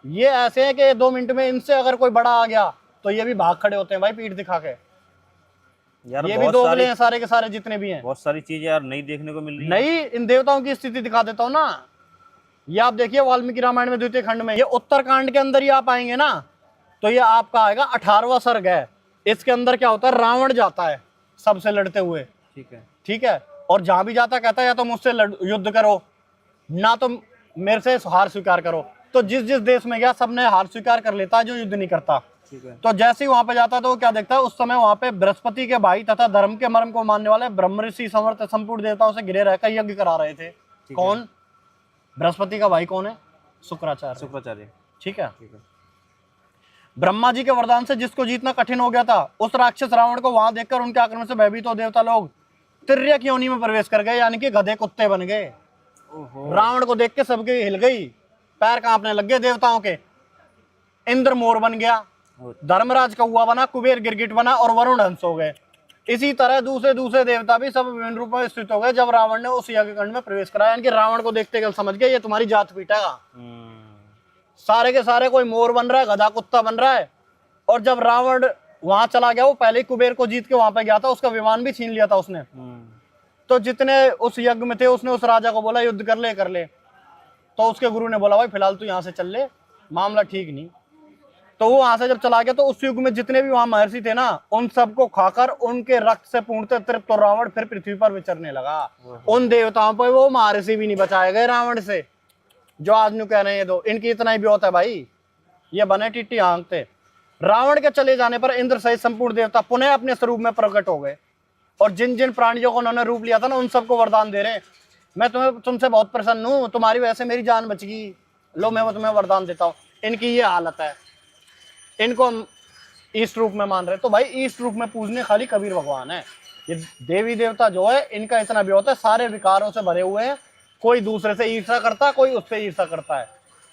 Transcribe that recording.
ये ऐसे हैं कि 2 मिनट में इनसे अगर कोई बड़ा आ गया तो ये भी भाग खड़े होते हैं भाई पीठ दिखा के। यार ये भी दोगले हैं सारे के सारे जितने भी हैं। बहुत सारी चीजें यार नई देखने को मिल रही है। नई इन देवताओं की स्थिति दिखा देता हूँ ना। ये आप देखिए वाल्मीकि रामायण में द्वितीय खंड में, ये उत्तरकांड के अंदर ही आप आएंगे ना, तो ये आपका आएगा 18वां सर्ग है। इसके अंदर क्या होता है, रावण जाता है सबसे लड़ते हुए, ठीक है, ठीक है, और जहां भी जाता कहता है या तो मुझसे युद्ध करो ना तो मेरे से हार स्वीकार करो। तो जिस जिस देश में गया सबने हार स्वीकार कर लेता है जो युद्ध नहीं करता। ठीक है। तो जैसे ही वहां पे जाता है तो वो क्या देखता है, उस समय वहां पे बृहस्पति के भाई तथा धर्म के मर्म को मानने वाले ब्रह्म ऋषि समर्थ संपूर्ण देवताओं से घिरे रहकर यज्ञ करा रहे थे। कौन? बृहस्पति का भाई कौन है? शुक्राचार्य। शुक्राचार्य, ठीक है। ठीक है। ब्रह्मा जी के वरदान से जिसको जीतना कठिन हो गया था, उस राक्षस रावण को वहां देखकर उनके आक्रमण से भयभीत हो देवता लोग तिर्यक योनि में प्रवेश कर गए, यानी कि गधे कुत्ते बन गए। रावण को देख के सबके हिल गई, पैर कांपने लग गए देवताओं के। इंद्र मोर बन गया, धर्मराज कौवा बना, कुबेर गिरगिट बना और वरुण हंस हो गए। इसी तरह दूसरे दूसरे देवता भी सब विभिन्न रूपों में स्थित हो गए जब रावण ने उस यज्ञ कुंड में प्रवेश कराया। यानी कि रावण को देखते गल समझ गए ये तुम्हारी जात पीटेगा। सारे के सारे कोई मोर बन रहा है, गधा कुत्ता बन रहा है। और जब रावण वहां चला गया, वो पहले ही कुबेर को जीत के वहां पे गया था, उसका विमान भी छीन लिया था उसने। तो जितने उस यज्ञ में थे उसने उस राजा को बोला युद्ध कर ले कर ले। तो उसके गुरु ने बोला भाई फिलहाल तू यहाँ से चल ले, मामला ठीक नहीं। तो वो वहां से जब चला गया तो उस युग में जितने भी वहां महर्षि थे ना, उन सबको खाकर उनके रक्त से पूर्णतः तृप्त तो रावण फिर पृथ्वी पर विचरने लगा। उन देवताओं पर वो महर्षि भी नहीं बचाए गए रावण से, जो आज नु कह रहे हैं। दो इनकी इतना ही ब्योत है भाई, ये बने टिट्टी आंकते। रावण के चले जाने पर इंद्र सहित संपूर्ण देवता पुनः अपने स्वरूप में प्रकट हो गए और जिन जिन प्राणियों को उन्होंने रूप लिया था ना, उन सबको वरदान दे रहे, मैं तुमसे बहुत प्रसन्न हूँ, तुम्हारी वजह से मेरी जान बच गई, लो मैं तुम्हें वरदान देता हूँ। इनकी ये हालत है, इनको हम ईस्ट रूप में मान रहे। तो भाई ईस्ट रूप में पूजने खाली कबीर भगवान है। ये देवी देवता जो है इनका इतना भी होता है, सारे विकारों से भरे हुए हैं। कोई दूसरे से ईर्षा करता है, कोई उससे ईर्षा करता है।